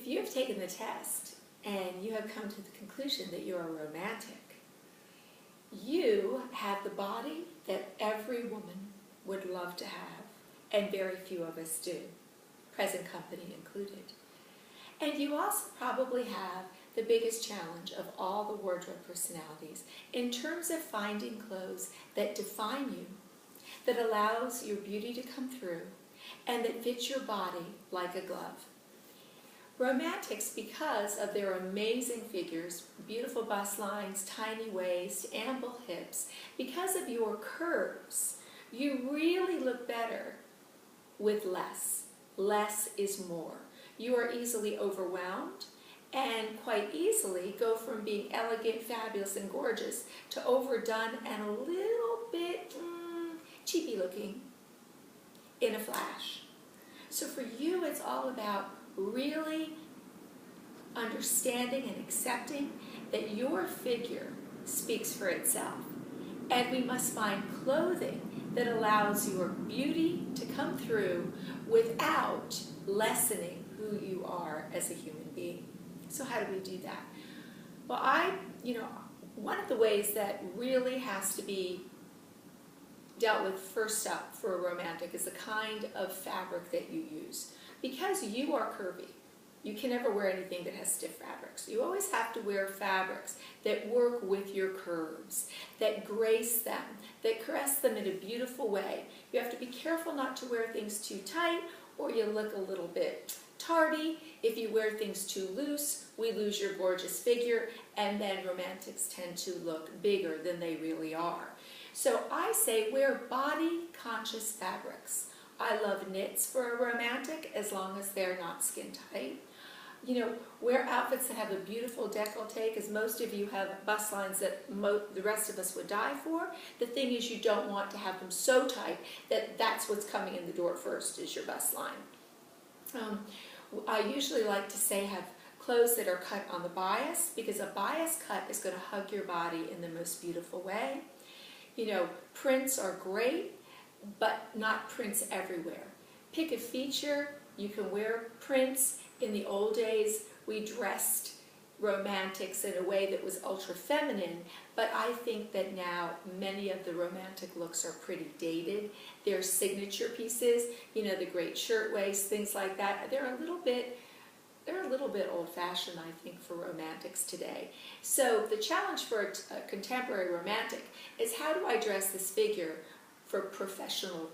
If you have taken the test and you have come to the conclusion that you're a romantic, you have the body that every woman would love to have, and very few of us do, present company included. And you also probably have the biggest challenge of all the wardrobe personalities in terms of finding clothes that define you, that allows your beauty to come through, and that fits your body like a glove. Romantics, because of their amazing figures, beautiful bust lines, tiny waist, ample hips, because of your curves, you really look better with less. Less is more. You are easily overwhelmed and quite easily go from being elegant, fabulous, and gorgeous to overdone and a little bit cheapy looking in a flash. So for you, it's all about really understanding and accepting that your figure speaks for itself. And we must find clothing that allows your beauty to come through without lessening who you are as a human being. So how do we do that? Well, one of the ways that really has to be dealt with first up for a romantic is the kind of fabric that you use. Because you are curvy, you can never wear anything that has stiff fabrics. You always have to wear fabrics that work with your curves, that grace them, that caress them in a beautiful way. You have to be careful not to wear things too tight or you look a little bit tardy. If you wear things too loose, we lose your gorgeous figure, and then romantics tend to look bigger than they really are. So I say wear body-conscious fabrics. I love knits for a romantic as long as they're not skin tight. Wear outfits that have a beautiful décolleté, because most of you have bust lines that the rest of us would die for. The thing is, you don't want to have them so tight that that's what's coming in the door first is your bust line. I usually like to say have clothes that are cut on the bias, because a bias cut is going to hug your body in the most beautiful way. Prints are great, but not prints everywhere. Pick a feature. You can wear prints. In the old days, we dressed romantics in a way that was ultra feminine, but I think that now many of the romantic looks are pretty dated. They're signature pieces, the great shirtwaist, things like that. They're a little bit old-fashioned, I think, for romantics today. So the challenge for a contemporary romantic is, how do I dress this figure for professional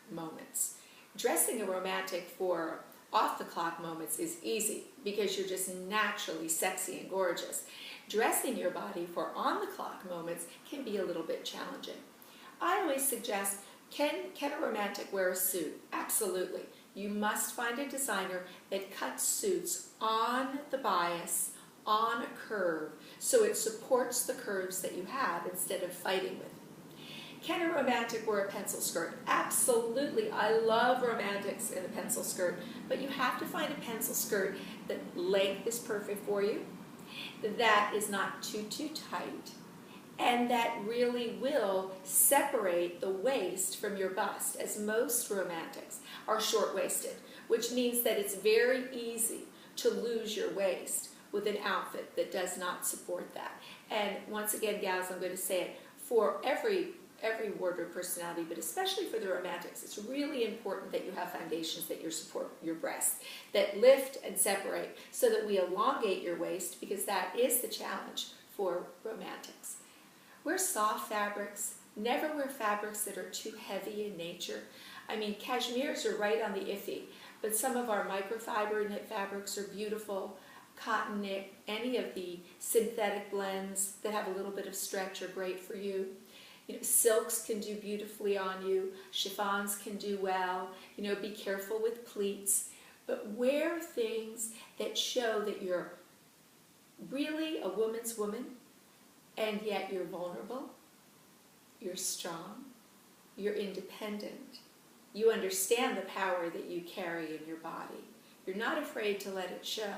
moments? Dressing a romantic for off-the-clock moments is easy because you're just naturally sexy and gorgeous. Dressing your body for on-the-clock moments can be a little bit challenging. I always suggest, can a romantic wear a suit? Absolutely. You must find a designer that cuts suits on the bias, on a curve, so it supports the curves that you have instead of fighting with. Can a romantic wear a pencil skirt? Absolutely. I love romantics in a pencil skirt, but you have to find a pencil skirt that length is perfect for you, that is not too tight, and that really will separate the waist from your bust, as most romantics are short-waisted, which means that it's very easy to lose your waist with an outfit that does not support that. And once again, gals, I'm going to say it, for every wardrobe personality, but especially for the romantics, it's really important that you have foundations that support your breasts, that lift and separate, so that we elongate your waist, because that is the challenge for romantics. Wear soft fabrics. Never wear fabrics that are too heavy in nature. I mean, cashmeres are right on the iffy, but some of our microfiber knit fabrics are beautiful. Cotton knit, any of the synthetic blends that have a little bit of stretch are great for you. Silks can do beautifully on you. Chiffons can do well. Be careful with pleats. But wear things that show that you're really a woman's woman, and yet you're vulnerable, you're strong, you're independent. You understand the power that you carry in your body. You're not afraid to let it show,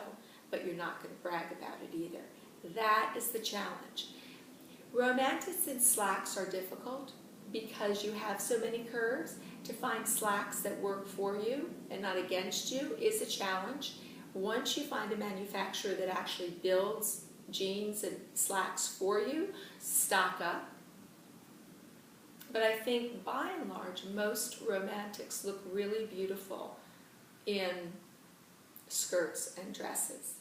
but you're not going to brag about it either. That is the challenge. Romantics in slacks are difficult because you have so many curves. To find slacks that work for you and not against you is a challenge. Once you find a manufacturer that actually builds jeans and slacks for you, stock up. But I think by and large, most romantics look really beautiful in skirts and dresses.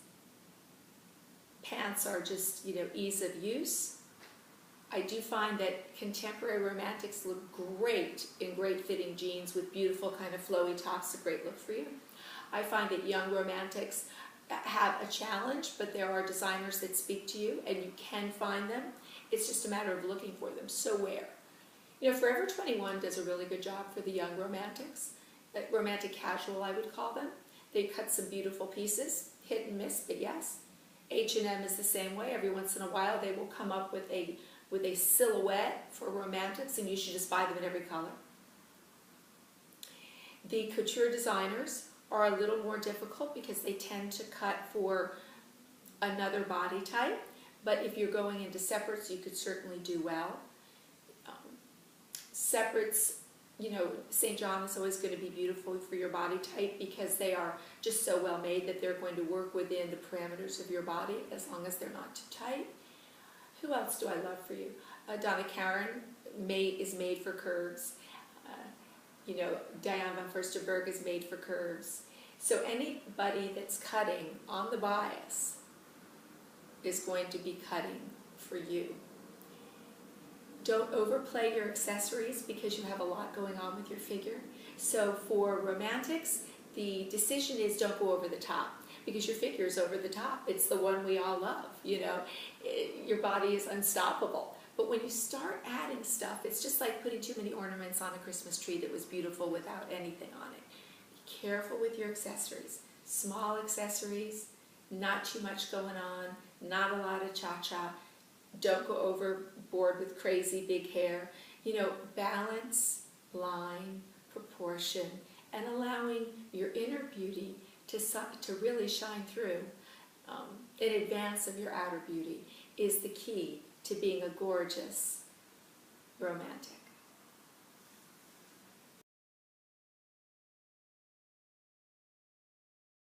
Pants are just, ease of use. I do find that contemporary romantics look great in great fitting jeans with beautiful kind of flowy tops, a great look for you. I find that young romantics have a challenge, but there are designers that speak to you and you can find them. It's just a matter of looking for them. So where? Forever 21 does a really good job for the young romantics. Romantic casual, I would call them. They cut some beautiful pieces, hit and miss, but yes. H&M is the same way. Every once in a while they will come up with a silhouette for romantics, and you should just buy them in every color. The couture designers are a little more difficult because they tend to cut for another body type, but if you're going into separates, you could certainly do well. Separates, St. John is always going to be beautiful for your body type because they are just so well made that they're going to work within the parameters of your body as long as they're not too tight. Who else do I love for you? Donna Karan is made for curves. Diane von Furstenberg is made for curves. So anybody that's cutting on the bias is going to be cutting for you. Don't overplay your accessories because you have a lot going on with your figure. So for romantics, the decision is don't go over the top because your figure is over the top. It's the one we all love, your body is unstoppable. But when you start adding stuff, it's just like putting too many ornaments on a Christmas tree that was beautiful without anything on it. Be careful with your accessories. Small accessories, not too much going on, not a lot of cha-cha. Don't go overboard with crazy big hair. Balance, line, proportion, and allowing your inner beauty to really shine through in advance of your outer beauty is the key to being a gorgeous romantic.